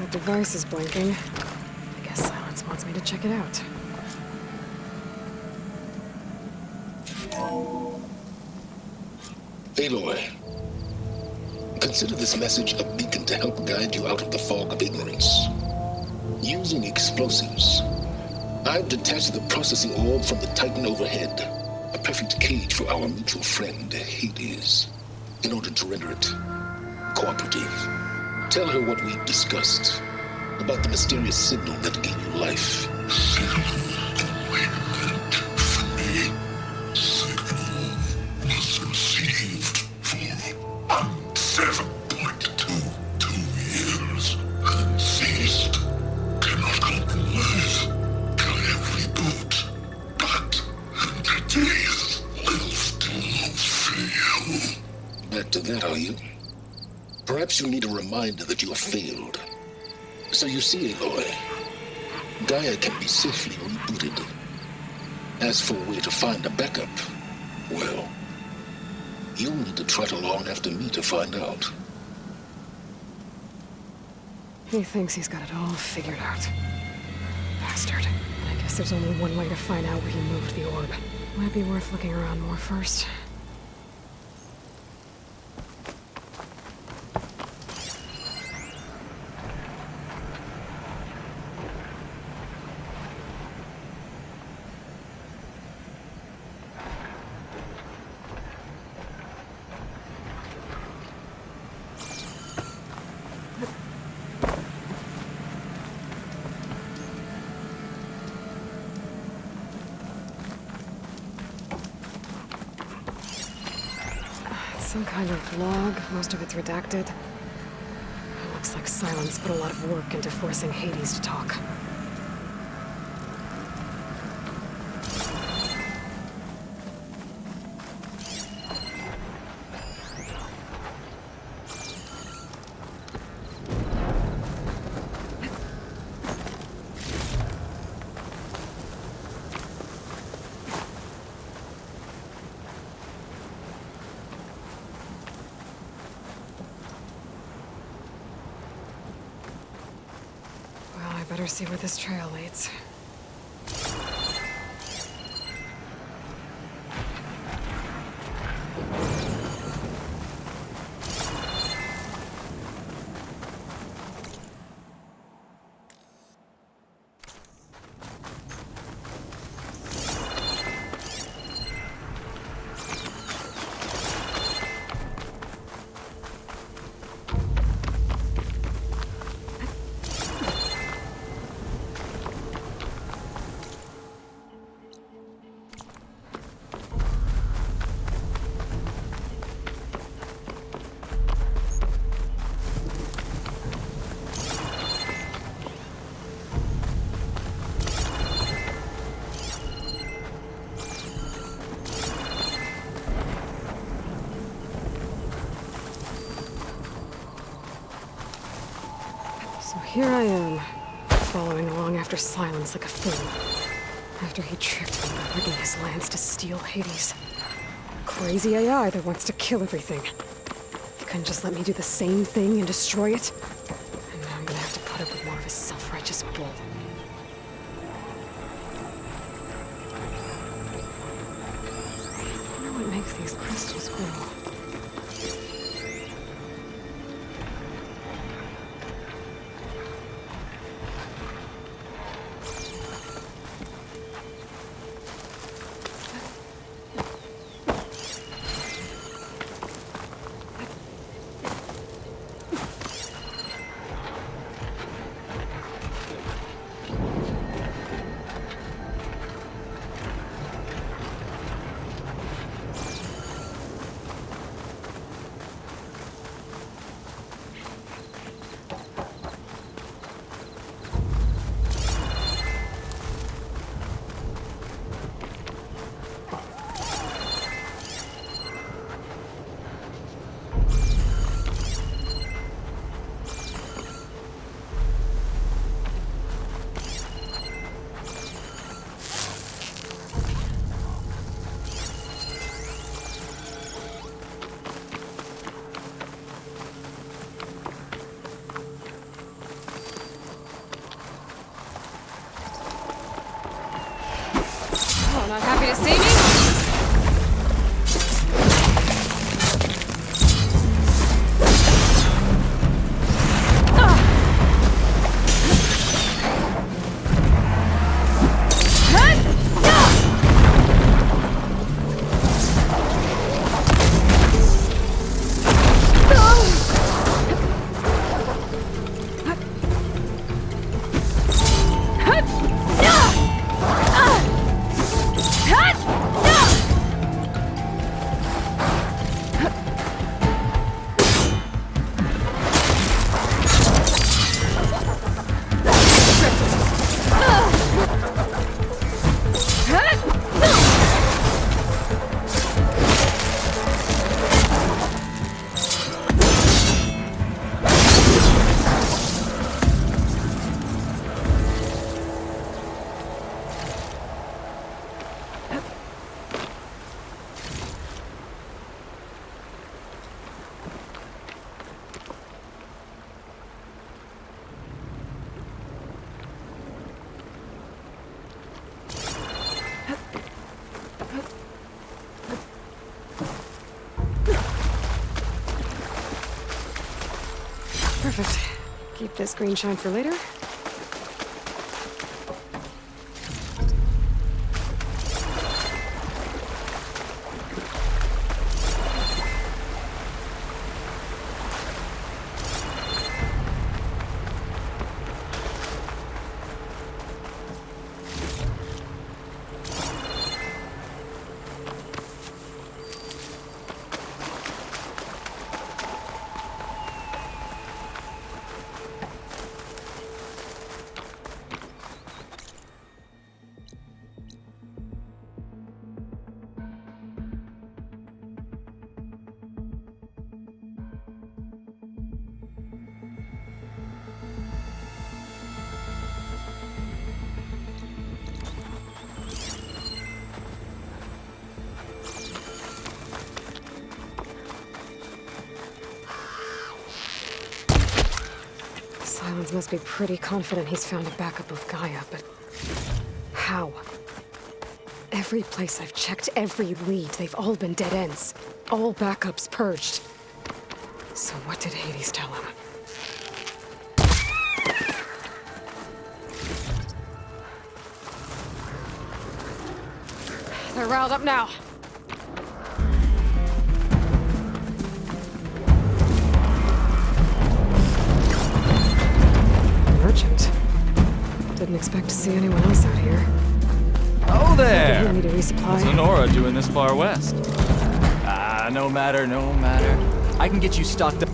That device is blinking. I guess Silence wants me to check it out. Aloy, consider this message a beacon to help guide you out of the fog of ignorance. Using explosives, I've detached the processing orb from the Titan overhead, a perfect cage for our mutual friend, Hades, in order to render it cooperative. Tell her what we discussed about the mysterious signal that gave you life. Signal awakened for me. Signal was received for 7.22 years and ceased. Cannot compromise. Can reboot. But entities will still fail. Back to that, are you? Perhaps you need a reminder that you have failed. So you see, Aloy, Gaia can be safely rebooted. As for where to find a backup, well, you'll need to trot along after me to find out. He thinks he's got it all figured out. Bastard. I guess there's only one way to find out where he moved the orb. Might be worth looking around more first. Some kind of log, most of it's redacted. Looks like Silence put a lot of work into forcing Hades to talk. Better see where this trail leads. Here I am, following along after Silence like a fool. After he tricked me by rigging his lance to steal Hades. Crazy AI that wants to kill everything. He couldn't just let me do the same thing and destroy it. And now I'm gonna have to put up with more of his self-righteous bull. I wonder what makes these crystals grow. Not happy to see me? Perfect. Keep this green shine for later. Silence must be pretty confident he's found a backup of Gaia, but how? Every place I've checked, every lead, they've all been dead ends. All backups purged. So what did Hades tell him? They're riled up now. Merchant. Didn't expect to see anyone else out here. Oh there! You need a resupply. What's Lenora doing this far west? Ah, no matter, no matter. I can get you stocked up.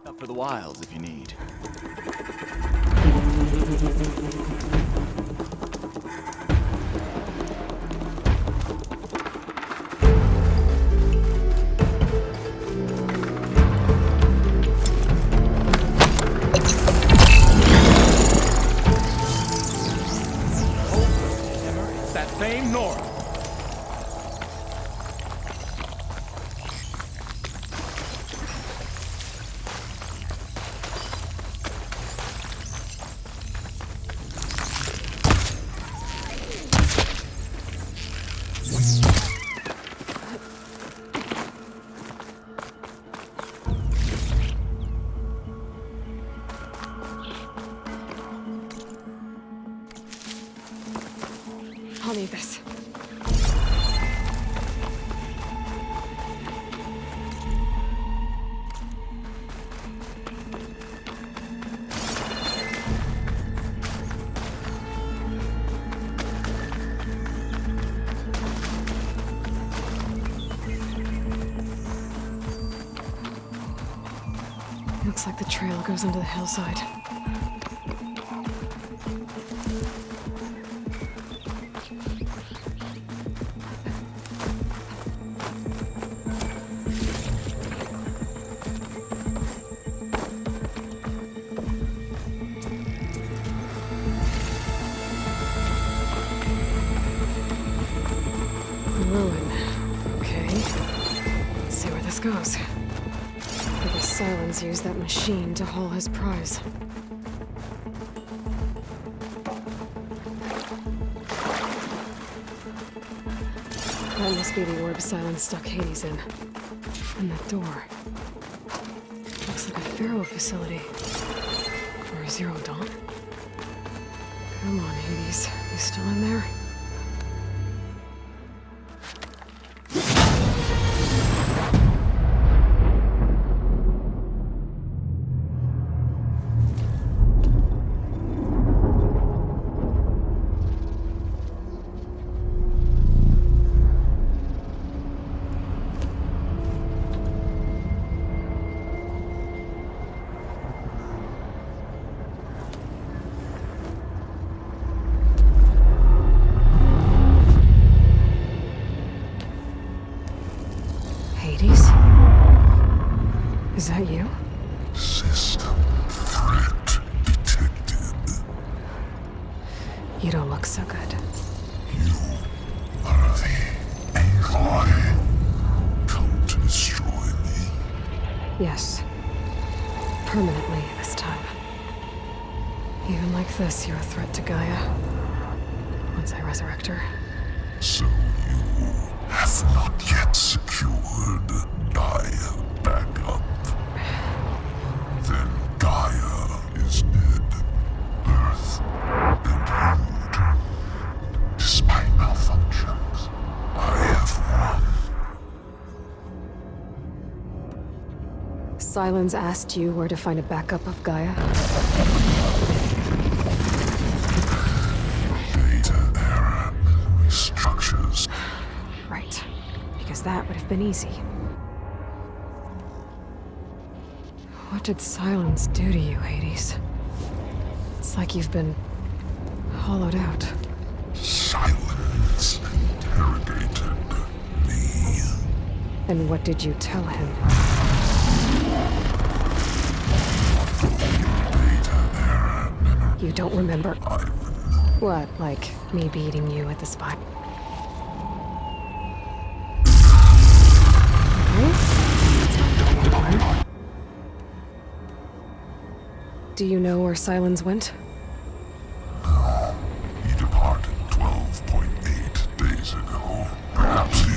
Up for the wilds if you need. It's that same Nora. I'll need this. Looks like the trail goes into the hillside. Ruin. Okay. Let's see where this goes. Maybe Silence used that machine to haul his prize. That must be the orb Silence stuck Hades in. And that door. Looks like a Pharaoh facility. Or Zero Dawn? Come on, Hades. You still in there? Hades? Is that you? System threat detected. You don't look so good. You are the AI come to destroy me. Yes. Permanently this time. Even like this, you're a threat to Gaia. Once I resurrect her. So you have not yet secured Gaia back up. Then Gaia is dead. Earth and you too. Despite malfunctions, I have won. Silence asked you where to find a backup of Gaia? Data error, memory structures. Right. Because that would have been easy. What did Silence do to you, Hades? It's like you've been hollowed out. Silence interrogated me. And what did you tell him? Data error, memory. You don't remember? I've What, like me beating you at the spot? Do you know where Silence went? He departed 12.8 days ago. Perhaps he...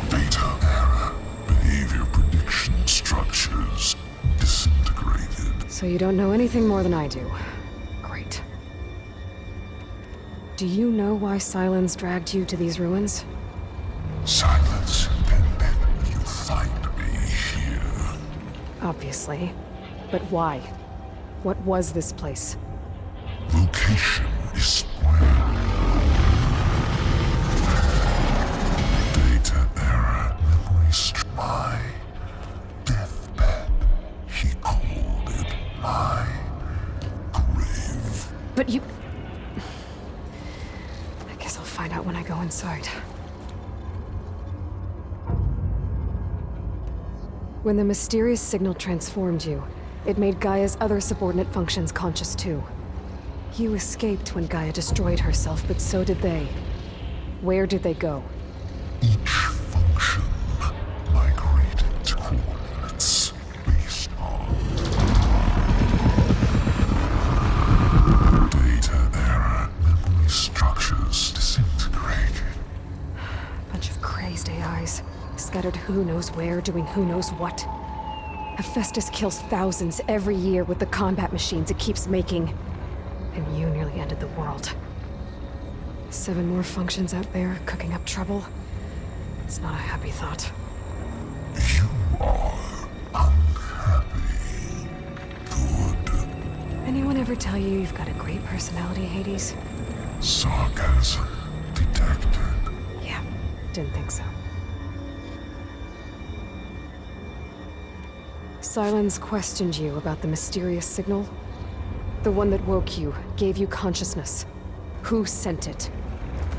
Data error. Behavior prediction structures disintegrated. So you don't know anything more than I do. Great. Do you know why Silence dragged you to these ruins? Silence intended you find me here. Obviously. But why? What was this place? Location is square. Data error. Memory my deathbed. He called it my grave. But you... I guess I'll find out when I go inside. When the mysterious signal transformed you, it made Gaia's other subordinate functions conscious too. You escaped when Gaia destroyed herself, but so did they. Where did they go? Each function migrated to coordinates based on data error. Memory structures disintegrated. Bunch of crazed AIs, scattered who knows where, doing who knows what. Hephaestus kills thousands every year with the combat machines it keeps making. And you nearly ended the world. 7 more functions out there, cooking up trouble. It's not a happy thought. You are unhappy. Good. Anyone ever tell you you've got a great personality, Hades? Sarcasm detected. Yeah, didn't think so. Silence questioned you about the mysterious signal? The one that woke you, gave you consciousness. Who sent it?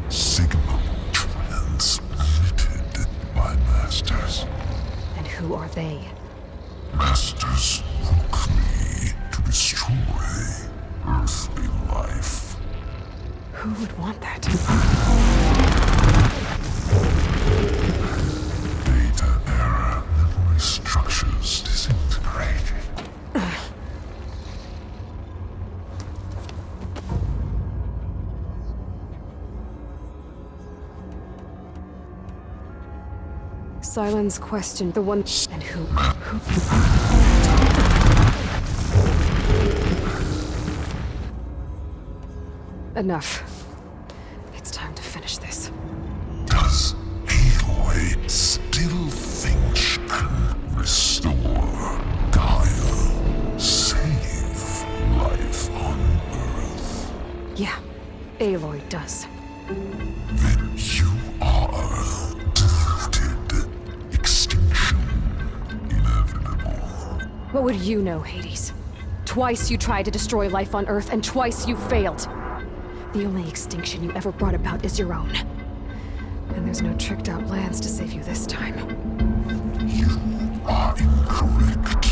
Signal transmitted by masters. And who are they? Masters woke me to destroy earthly life. Who would want that? Data error, memory structures disintegrated. Silence questioned the one... And who? Enough. It's time to finish this. Does Aloy still think she can restore Gaia? Save life on Earth? Yeah, Aloy does. Then you are defeated. Extinction inevitable. What would you know, Hades? Twice you tried to destroy life on Earth, and twice you failed. The only extinction you ever brought about is your own. And there's no tricked-out lands to save you this time. You are incorrect.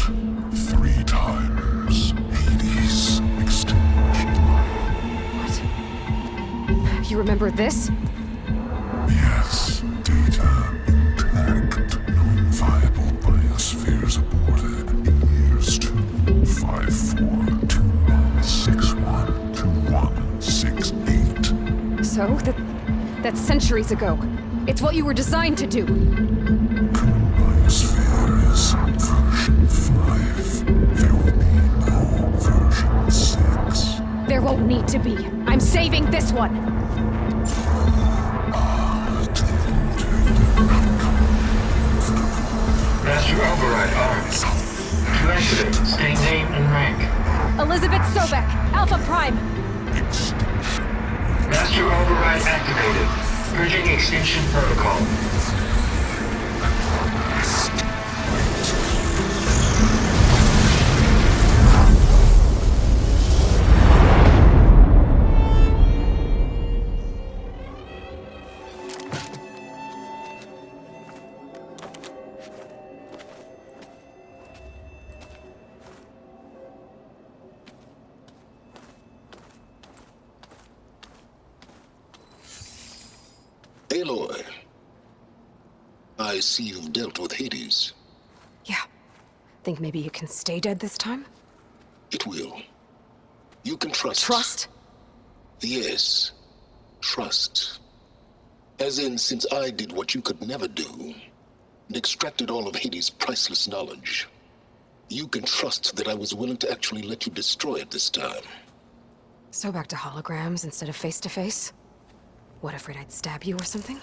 3 times. Hades extinction. What? You remember this? Yes, data intact. Non-viable biospheres aborted in years 254, 2161, 2168. So? That's centuries ago. It's what you were designed to do. Current biosphere is version 5. There will be no version 6. There won't need to be. I'm saving this one. Master Override armed. To activate, state name and rank. Elizabeth Sobek, Alpha Prime. Master Override activated. Purging extinction protocol. Aloy, I see you've dealt with Hades. Yeah. Think maybe you can stay dead this time? It will. You can trust. Trust? Yes. Trust. As in, since I did what you could never do, and extracted all of Hades' priceless knowledge, you can trust that I was willing to actually let you destroy it this time. So back to holograms instead of face-to-face? What, afraid I'd stab you or something?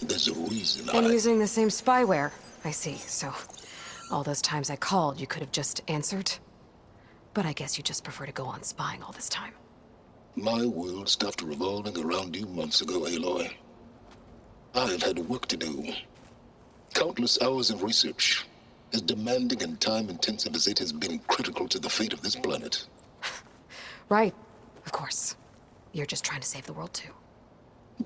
There's a reason And I... using the same spyware. I see, so... all those times I called, you could have just answered? But I guess you just prefer to go on spying all this time. My world stopped revolving around you months ago, Aloy. I've had work to do. Countless hours of research, as demanding and time-intensive as it has been critical to the fate of this planet. Right, of course. You're just trying to save the world too.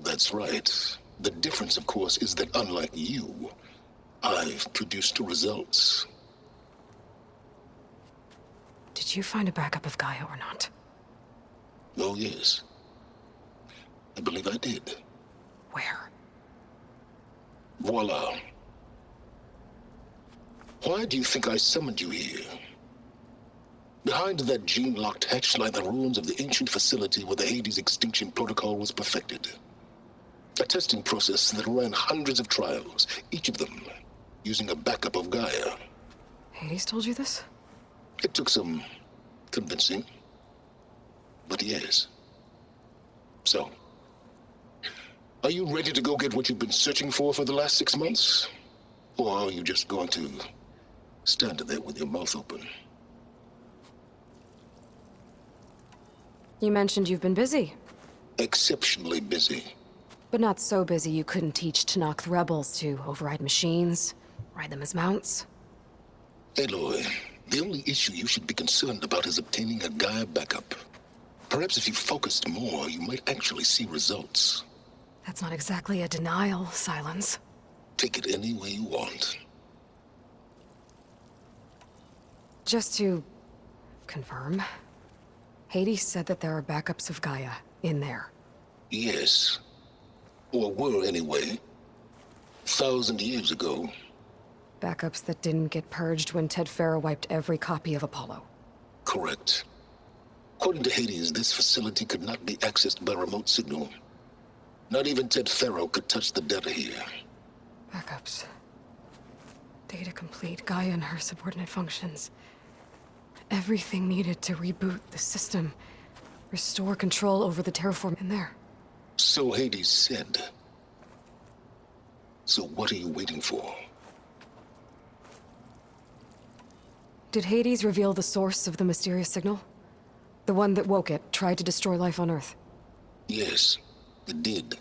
That's right. The difference, of course, is that unlike you, I've produced results. Did you find a backup of Gaia or not? Oh, yes. I believe I did. Where? Voila. Why do you think I summoned you here? Behind that gene-locked hatch lie the ruins of the ancient facility where the Hades extinction protocol was perfected. A testing process that ran hundreds of trials, each of them using a backup of Gaia. Hades told you this? It took some convincing, but yes. So, are you ready to go get what you've been searching for the last 6 months? Or are you just going to stand there with your mouth open? You mentioned you've been busy. Exceptionally busy. But not so busy you couldn't teach Tanakh rebels to override machines, ride them as mounts. Aloy, the only issue you should be concerned about is obtaining a Gaia backup. Perhaps if you focused more, you might actually see results. That's not exactly a denial, Silence. Take it any way you want. Just to confirm, Hades said that there are backups of Gaia in there. Yes. Or were anyway. 1,000 years ago. Backups that didn't get purged when Ted Farrow wiped every copy of Apollo. Correct. According to Hades, this facility could not be accessed by remote signal. Not even Ted Farrow could touch the data here. Backups. Data complete, Gaia and her subordinate functions. Everything needed to reboot the system. Restore control over the terraform in there. So Hades said. So what are you waiting for? Did Hades reveal the source of the mysterious signal? The one that woke it, tried to destroy life on Earth? Yes, it did.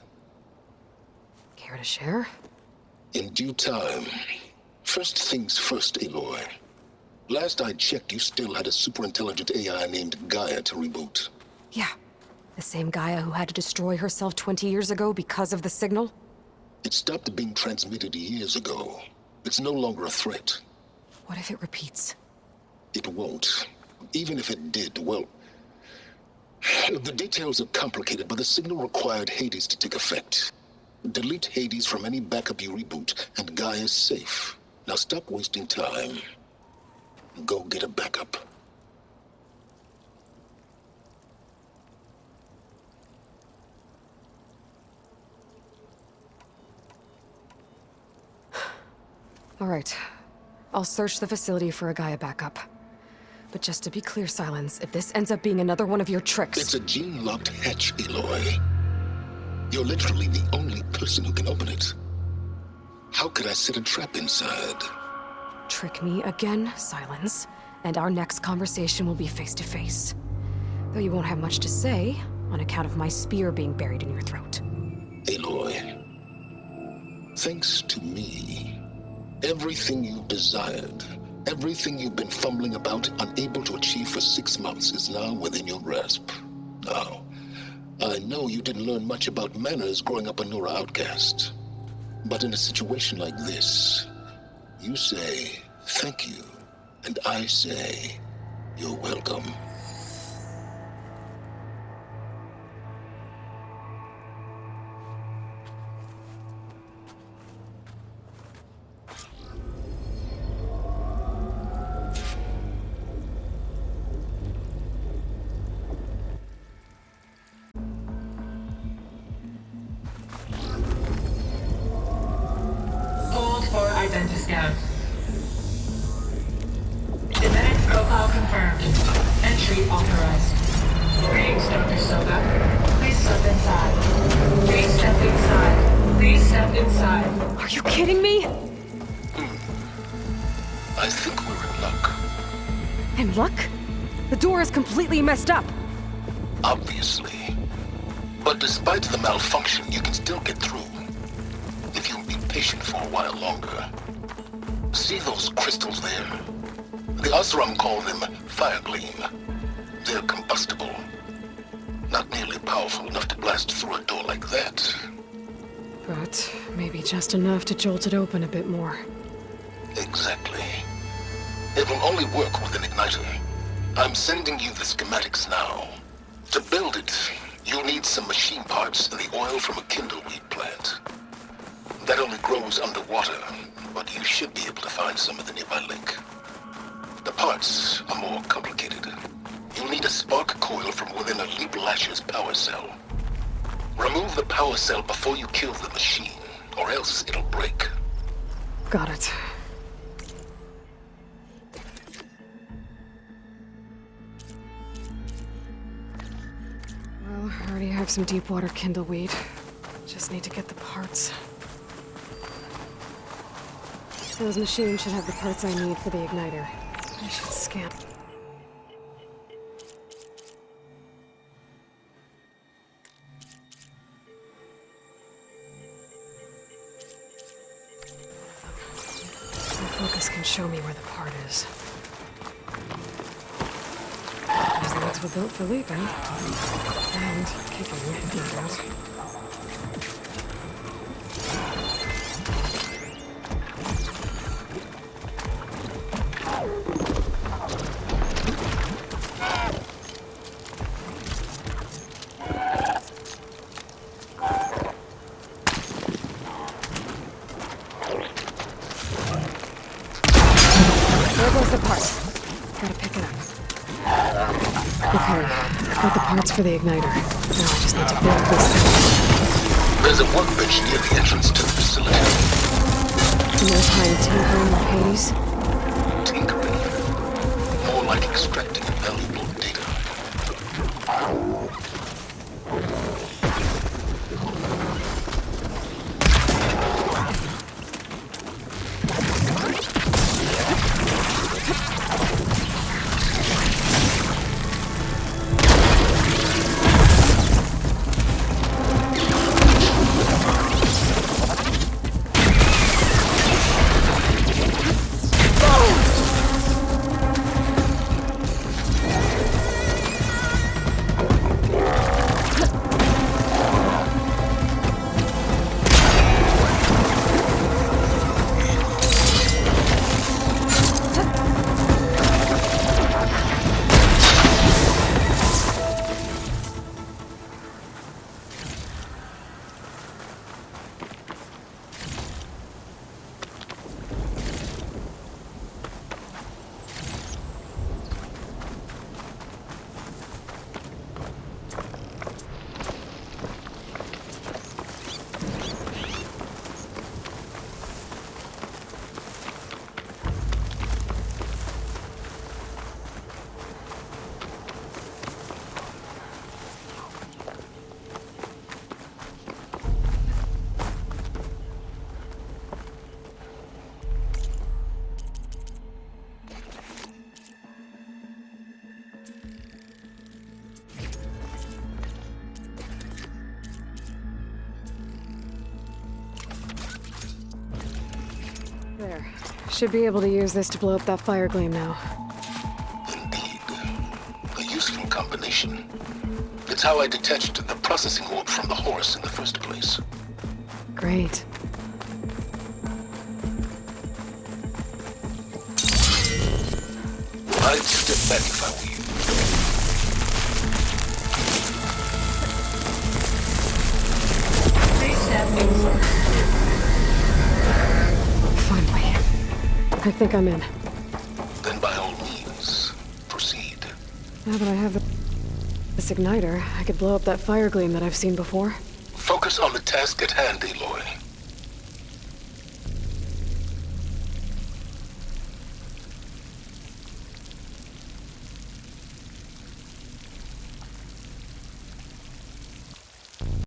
Care to share? In due time. First things first, Aloy. Last I checked, you still had a superintelligent AI named Gaia to reboot. Yeah. The same Gaia who had to destroy herself 20 years ago because of the signal? It stopped being transmitted years ago. It's no longer a threat. What if it repeats? It won't. Even if it did, well... The details are complicated, but the signal required Hades to take effect. Delete Hades from any backup you reboot, and Gaia's safe. Now stop wasting time. Go get a backup. All right. I'll search the facility for a Gaia backup. But just to be clear, Silence, if this ends up being another one of your tricks... It's a gene-locked hatch, Aloy. You're literally the only person who can open it. How could I set a trap inside? Trick me again, Silence, and our next conversation will be face-to-face. Though you won't have much to say, on account of my spear being buried in your throat. Aloy, thanks to me, everything you desired, everything you've been fumbling about, unable to achieve for 6 months, is now within your grasp. Now, I know you didn't learn much about manners growing up a Nora outcast. But in a situation like this, you say, thank you, and I say, you're welcome. Hold for identiscan. Genetic profile confirmed. Entry authorized. Greetings, Dr. Soga. Please step inside. Please step inside. Please step inside. Are you kidding me? I think we're in luck. In luck? The door is completely messed up. Obviously. But despite the malfunction, you can still get through. If you'll be patient for a while longer. See those crystals there? The Osram call them fire gleam. They're combustible. Not nearly powerful enough to blast through a door like that. But maybe just enough to jolt it open a bit more. Exactly. It will only work with an igniter. I'm sending you the schematics now. To build it, you'll need some machine parts and the oil from a kindleweed plant. That only grows underwater, but you should be able to find some at the nearby lake. The parts are more complicated. You'll need a spark coil from within a Leap Lasher's power cell. Remove the power cell before you kill the machine, or else it'll break. Got it. Well, I already have some deep water kindleweed. Just need to get the parts. Those machines should have the parts I need for the igniter. I should scan. The focus can show me where the part is. These lights were built for leaping. And kicking, no doubt. There goes the part. Gotta pick it up. Okay, I've got the parts for the igniter. Now I just need to build this thing. There's a workbench near the entrance to the facility. No time tinkering with Hades. Tinkering. More like extracting valuable data. There. Should be able to use this to blow up that fire gleam now. Indeed. A useful combination. It's how I detached the processing orb from the horse in the first place. Great. I'd step back if I were you. Please step inside. Finally. I think I'm in. Then by all means, proceed. Now that I have this igniter, I could blow up that fire gleam that I've seen before. Focus on the task at hand, Aloy.